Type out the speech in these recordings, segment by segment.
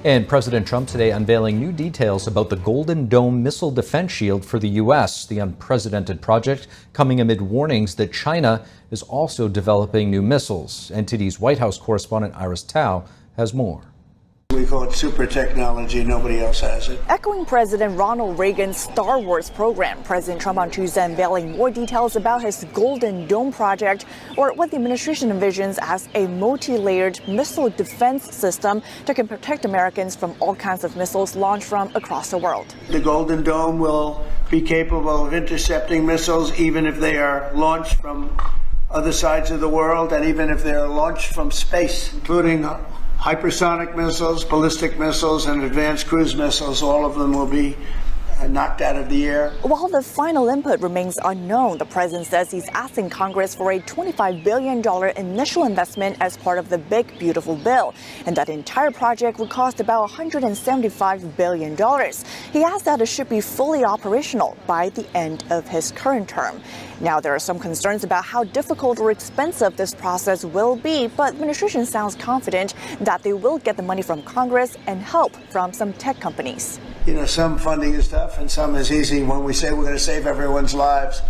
And President Trump today unveiling new details about the Golden Dome missile defense shield for the U.S., the unprecedented project coming amid warnings that China is also developing new missiles. NTD's White House correspondent Iris Tao has more. We call it super technology. Nobody else has it. Echoing President Ronald Reagan's Star Wars program, President Trump on Tuesday unveiling more details about his Golden Dome project, or what the administration envisions as a multi-layered missile defense system that can protect Americans from all kinds of missiles launched from across the world. The Golden Dome will be capable of intercepting missiles even if they are launched from other sides of the world and even if they are launched from space, including hypersonic missiles, ballistic missiles, and advanced cruise missiles. All of them will be knocked out of the air. While the final input remains unknown, the president says he's asking Congress for a $25 billion initial investment as part of the Big Beautiful Bill, and that entire project would cost about $175 billion. He adds that it should be fully operational by the end of his current term. Now, there are some concerns about how difficult or expensive this process will be, but the administration sounds confident that they will get the money from Congress and help from some tech companies. You know, some funding is tough and some is easy. When we say we're going to save everyone's lives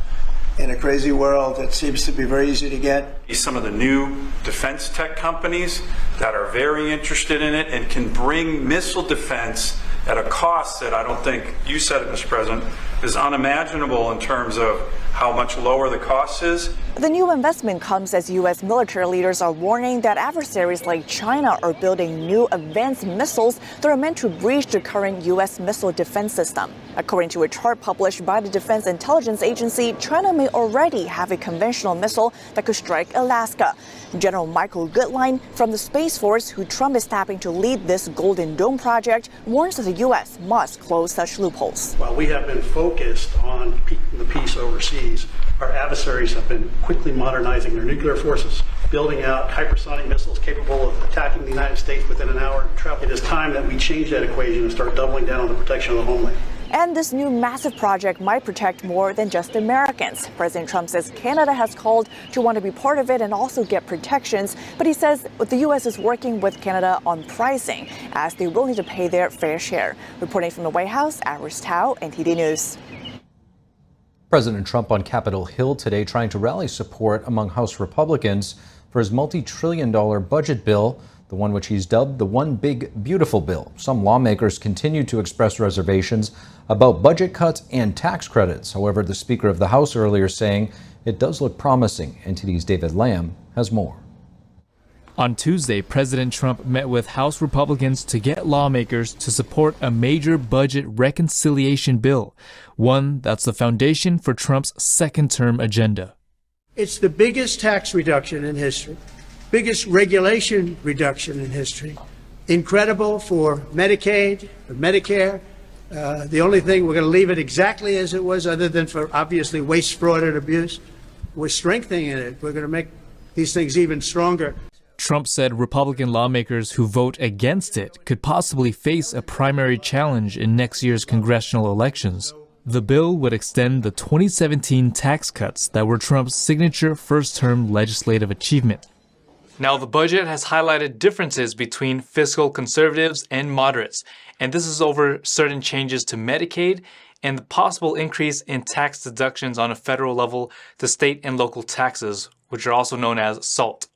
in a crazy world, it seems to be very easy to get. Some of the new defense tech companies that are very interested in it and can bring missile defense at a cost that I don't think, you said it, Mr. President, is unimaginable in terms of how much lower the cost is. The new investment comes as U.S. military leaders are warning that adversaries like China are building new advanced missiles that are meant to breach the current U.S. missile defense system. According to a chart published by the Defense Intelligence Agency, China may already have a conventional missile that could strike Alaska. General Michael Goodline from the Space Force, who Trump is tapping to lead this Golden Dome project, warns that the U.S. must close such loopholes. While we have been focused on the peace overseas, our adversaries have been quickly modernizing their nuclear forces, building out hypersonic missiles capable of attacking the United States within an hour of travel. It is time that we change that equation and start doubling down on the protection of the homeland. And this new massive project might protect more than just Americans. President Trump says Canada has called to want to be part of it and also get protections. But he says the U.S. is working with Canada on pricing, as they will need to pay their fair share. Reporting from the White House, Iris Tao, NTD News. President Trump on Capitol Hill today trying to rally support among House Republicans for his multi-trillion-dollar budget bill, the one which he's dubbed the One Big Beautiful Bill. Some lawmakers continue to express reservations about budget cuts and tax credits. However, the Speaker of the House earlier saying it does look promising. NTD's David Lamb has more. On Tuesday, President Trump met with House Republicans to get lawmakers to support a major budget reconciliation bill, one that's the foundation for Trump's second-term agenda. It's the biggest tax reduction in history, biggest regulation reduction in history. Incredible for Medicaid, for Medicare. The only thing, we're going to leave it exactly as it was, other than for obviously waste, fraud, and abuse. We're strengthening it. We're going to make these things even stronger. Trump said Republican lawmakers who vote against it could possibly face a primary challenge in next year's congressional elections. The bill would extend the 2017 tax cuts that were Trump's signature first-term legislative achievement. Now, the budget has highlighted differences between fiscal conservatives and moderates, and this is over certain changes to Medicaid and the possible increase in tax deductions on a federal level to state and local taxes, which are also known as SALT.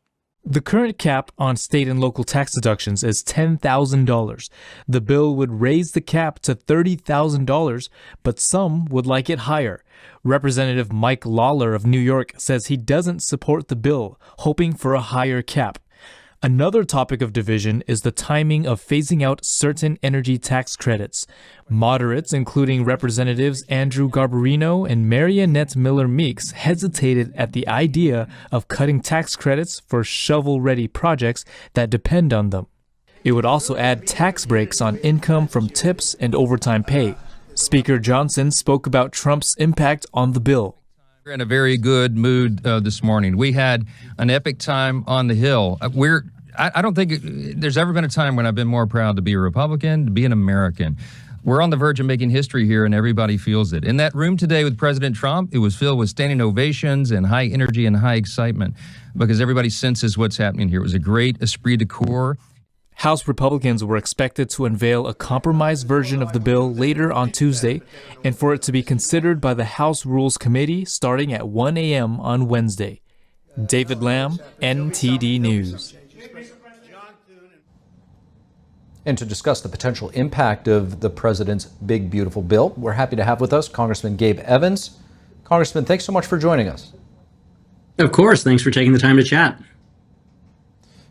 The current cap on state and local tax deductions is $10,000. The bill would raise the cap to $30,000, but some would like it higher. Representative Mike Lawler of New York says he doesn't support the bill, hoping for a higher cap. Another topic of division is the timing of phasing out certain energy tax credits. Moderates, including Representatives Andrew Garbarino and Mariannette Miller Meeks, hesitated at the idea of cutting tax credits for shovel-ready projects that depend on them. It would also add tax breaks on income from tips and overtime pay. Speaker Johnson spoke about Trump's impact on the bill. We're in a very good mood this morning. We had an epic time on the Hill. I don't think there's ever been a time when I've been more proud to be a Republican, to be an American. We're on the verge of making history here, and everybody feels it. In that room today with President Trump, it was filled with standing ovations and high energy and high excitement because everybody senses what's happening here. It was a great esprit de corps. House Republicans were expected to unveil a compromise version of the bill later on Tuesday, and for it to be considered by the House Rules Committee starting at 1 a.m. on Wednesday. David Lamb, NTD News. And to discuss the potential impact of the president's big, beautiful bill, we're happy to have with us Congressman Gabe Evans. Congressman, thanks so much for joining us. Of course. Thanks for taking the time to chat.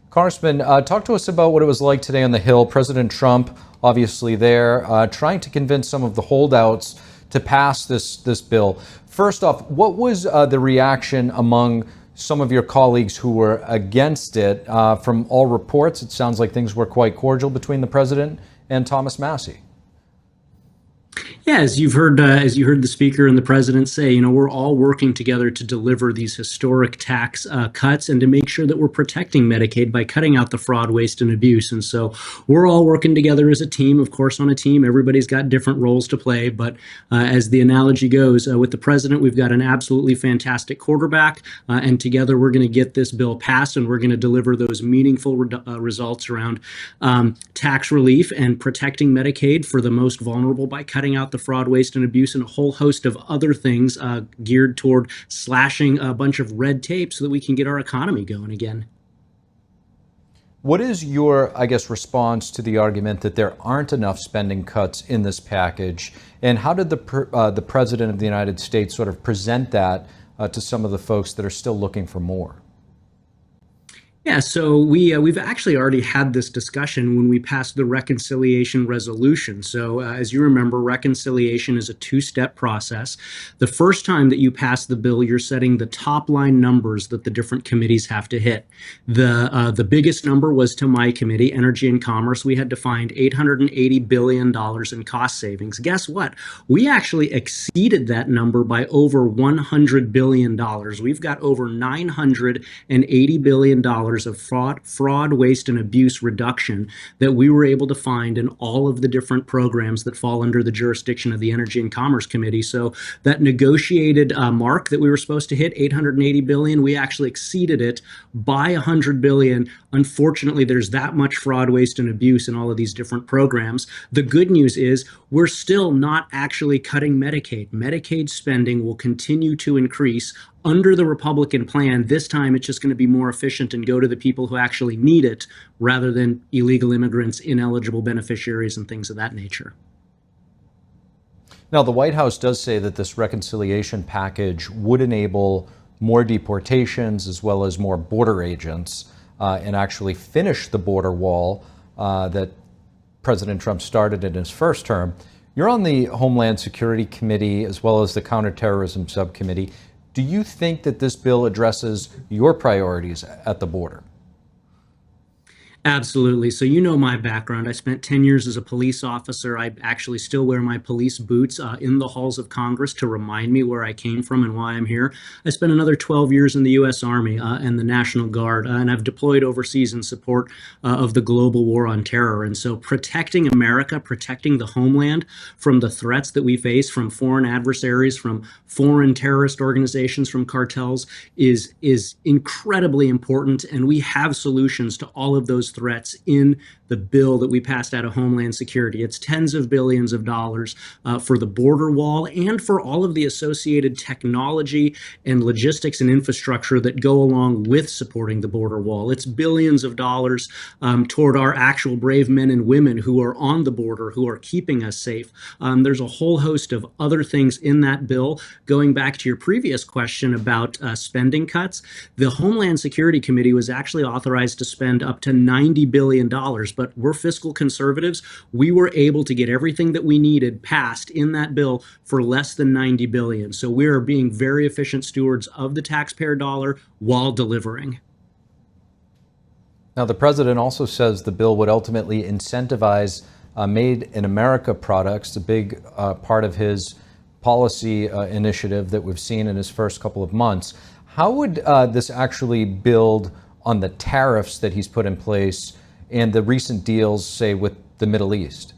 Congressman, talk to us about what it was like today on the Hill. President Trump, obviously there, trying to convince some of the holdouts to pass this bill. First off, what was the reaction among some of your colleagues who were against it? From all reports, it sounds like things were quite cordial between the president and Thomas Massie. Yeah, as you heard the speaker and the president say, we're all working together to deliver these historic tax cuts and to make sure that we're protecting Medicaid by cutting out the fraud, waste, and abuse. And so we're all working together as a team. Of course, on a team, everybody's got different roles to play. But as the analogy goes, with the president, we've got an absolutely fantastic quarterback. And together, we're going to get this bill passed, and we're going to deliver those meaningful results around tax relief and protecting Medicaid for the most vulnerable by cutting out the fraud, waste, and abuse, and a whole host of other things geared toward slashing a bunch of red tape so that we can get our economy going again. What is your, response to the argument that there aren't enough spending cuts in this package? And how did the President of the United States sort of present that to some of the folks that are still looking for more? Yeah, so we've actually already had this discussion when we passed the reconciliation resolution. So as you remember, reconciliation is a two-step process. The first time that you pass the bill, you're setting the top line numbers that the different committees have to hit. The biggest number was to my committee, Energy and Commerce. We had to find $880 billion in cost savings. Guess what? We actually exceeded that number by over $100 billion. We've got over $980 billion of fraud, waste, and abuse reduction that we were able to find in all of the different programs that fall under the jurisdiction of the Energy and Commerce Committee. So that negotiated mark that we were supposed to hit, $880 billion, we actually exceeded it by $100 billion. Unfortunately, there's that much fraud, waste, and abuse in all of these different programs. The good news is we're still not actually cutting Medicaid. Medicaid spending will continue to increase under the Republican plan. This time, it's just going to be more efficient and go to the people who actually need it rather than illegal immigrants, ineligible beneficiaries, and things of that nature. Now, the White House does say that this reconciliation package would enable more deportations as well as more border agents and actually finish the border wall that President Trump started in his first term. You're on the Homeland Security Committee as well as the Counterterrorism Subcommittee. Do you think that this bill addresses your priorities at the border? Absolutely. So you know my background. I spent 10 years as a police officer. I actually still wear my police boots in the halls of Congress to remind me where I came from and why I'm here. I spent another 12 years in the U.S. Army and the National Guard, and I've deployed overseas in support of the global war on terror. And so protecting America, protecting the homeland from the threats that we face from foreign adversaries, from foreign terrorist organizations, from cartels is incredibly important. And we have solutions to all of those threats in the bill that we passed out of Homeland Security. It's tens of billions of dollars for the border wall and for all of the associated technology and logistics and infrastructure that go along with supporting the border wall. It's billions of dollars toward our actual brave men and women who are on the border, who are keeping us safe. There's a whole host of other things in that bill. Going back to your previous question about spending cuts, the Homeland Security Committee was actually authorized to spend up to $90 billion, but we're fiscal conservatives. We were able to get everything that we needed passed in that bill for less than $90 billion. So we are being very efficient stewards of the taxpayer dollar while delivering. Now, the president also says the bill would ultimately incentivize Made in America products, a big part of his policy initiative that we've seen in his first couple of months. How would this actually build on the tariffs that he's put in place and the recent deals, say, with the Middle East?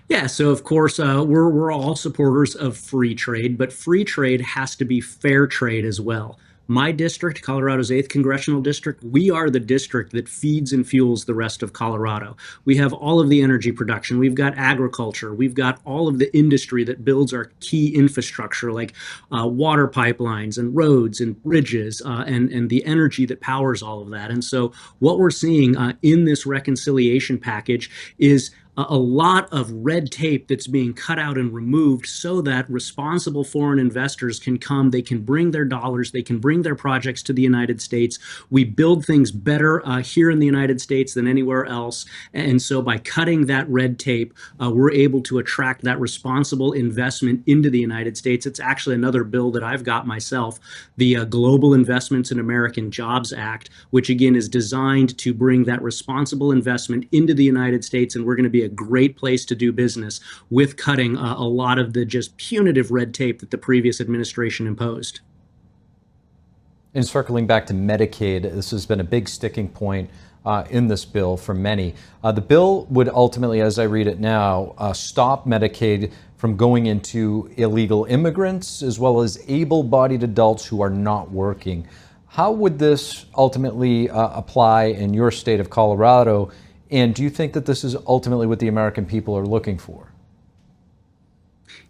Yeah, so of course, we're all supporters of free trade, but free trade has to be fair trade as well. My district, Colorado's 8th Congressional District, we are the district that feeds and fuels the rest of Colorado. We have all of the energy production. We've got agriculture. We've got all of the industry that builds our key infrastructure like water pipelines and roads and bridges and the energy that powers all of that. And so what we're seeing in this reconciliation package is a lot of red tape that's being cut out and removed so that responsible foreign investors can come, they can bring their dollars, they can bring their projects to the United States. We build things better here in the United States than anywhere else. And so by cutting that red tape, we're able to attract that responsible investment into the United States. It's actually another bill that I've got myself, the Global Investments in American Jobs Act, which again is designed to bring that responsible investment into the United States. And we're going to be a great place to do business with cutting a lot of the just punitive red tape that the previous administration imposed. And circling back to Medicaid, this has been a big sticking point in this bill for many. The bill would ultimately, as I read it now, stop Medicaid from going into illegal immigrants as well as able-bodied adults who are not working. How would this ultimately apply in your state of Colorado? And do you think that this is ultimately what the American people are looking for?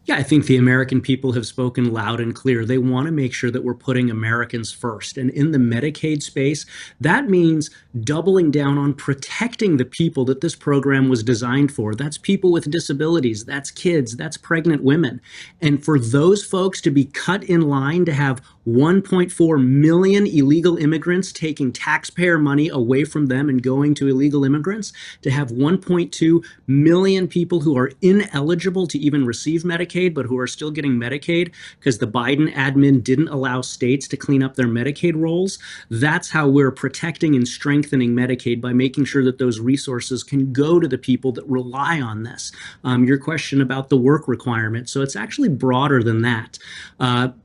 Yeah, I think the American people have spoken loud and clear. They want to make sure that we're putting Americans first. And in the Medicaid space, that means doubling down on protecting the people that this program was designed for. That's people with disabilities, that's kids, that's pregnant women. And for those folks to be cut in line to have 1.4 million illegal immigrants taking taxpayer money away from them and going to illegal immigrants, to have 1.2 million people who are ineligible to even receive Medicaid, but who are still getting Medicaid because the Biden admin didn't allow states to clean up their Medicaid rolls. That's how we're protecting and strengthening Medicaid, by making sure that those resources can go to the people that rely on this. Your question about the work requirement. So it's actually broader than that.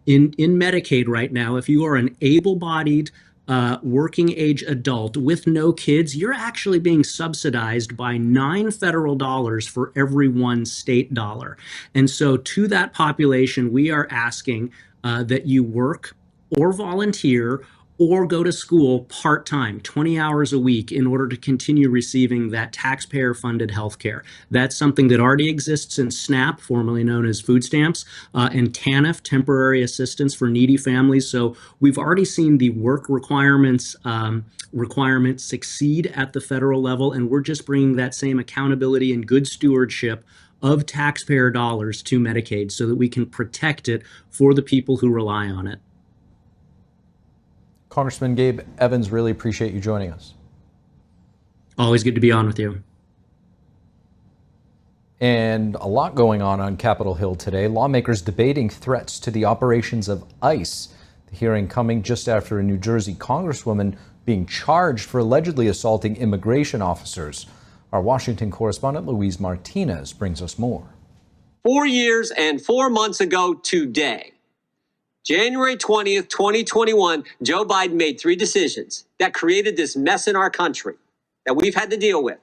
In Medicaid right now, if you are an able-bodied working age adult with no kids, you're actually being subsidized by $9 federal for every $1 state dollar. And so to that population, we are asking that you work or volunteer or go to school part-time, 20 hours a week, in order to continue receiving that taxpayer-funded health care. That's something that already exists in SNAP, formerly known as food stamps, and TANF, temporary assistance for needy families. So we've already seen the work requirements succeed at the federal level, and we're just bringing that same accountability and good stewardship of taxpayer dollars to Medicaid so that we can protect it for the people who rely on it. Congressman Gabe Evans, really appreciate you joining us. Always good to be on with you. And a lot going on Capitol Hill today. Lawmakers debating threats to the operations of ICE. The hearing coming just after a New Jersey congresswoman being charged for allegedly assaulting immigration officers. Our Washington correspondent Luis Martinez brings us more. 4 years and 4 months ago today, January 20th, 2021, Joe Biden made 3 decisions that created this mess in our country that we've had to deal with.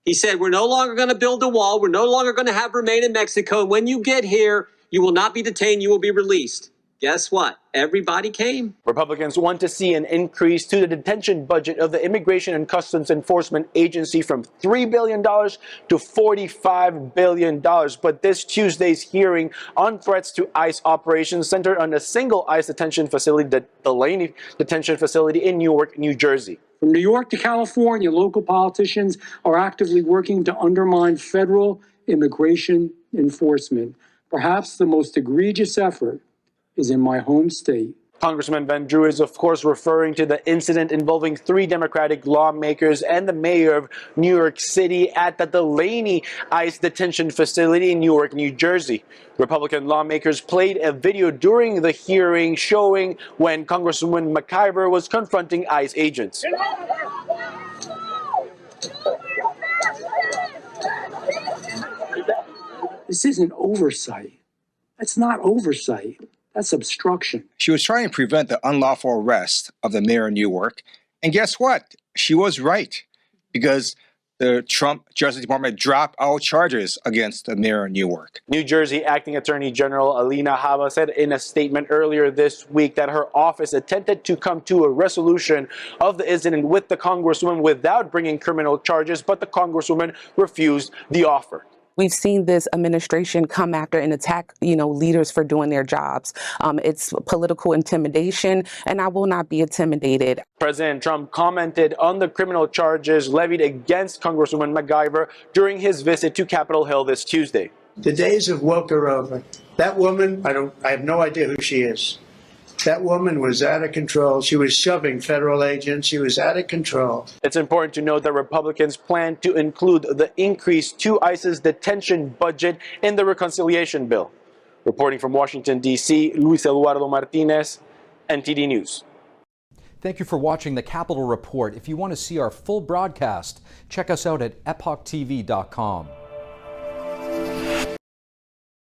He said, we're no longer going to build a wall. We're no longer going to have remain in Mexico. And when you get here, you will not be detained. You will be released. Guess what? Everybody came. Republicans want to see an increase to the detention budget of the Immigration and Customs Enforcement Agency from $3 billion to $45 billion. But this Tuesday's hearing on threats to ICE operations centered on a single ICE detention facility, the Delaney Detention Facility in Newark, New Jersey. From New York to California, local politicians are actively working to undermine federal immigration enforcement. Perhaps the most egregious effort is in my home state. Congressman Van Drew is, of course, referring to the incident involving 3 Democratic lawmakers and the mayor of New York City at the Delaney ICE detention facility in Newark, New Jersey. Republican lawmakers played a video during the hearing showing when Congresswoman McIver was confronting ICE agents. This isn't oversight. That's not oversight. That's obstruction. She was trying to prevent the unlawful arrest of the mayor of Newark. And guess what? She was right. Because the Trump Justice Department dropped all charges against the mayor of Newark. New Jersey Acting Attorney General Alina Habba said in a statement earlier this week that her office attempted to come to a resolution of the incident with the Congresswoman without bringing criminal charges, but the Congresswoman refused the offer. We've seen this administration come after and attack, leaders for doing their jobs. It's political intimidation, and I will not be intimidated. President Trump commented on the criminal charges levied against Congresswoman MacGyver during his visit to Capitol Hill this Tuesday. The days of woke are over. That woman, I have no idea who she is. That woman was out of control. She was shoving federal agents. She was out of control. It's important to note that Republicans plan to include the increase to ICE's detention budget in the reconciliation bill. Reporting from Washington, D.C., Luis Eduardo Martinez, NTD News. Thank you for watching the Capitol Report. If you want to see our full broadcast, check us out at epochtv.com.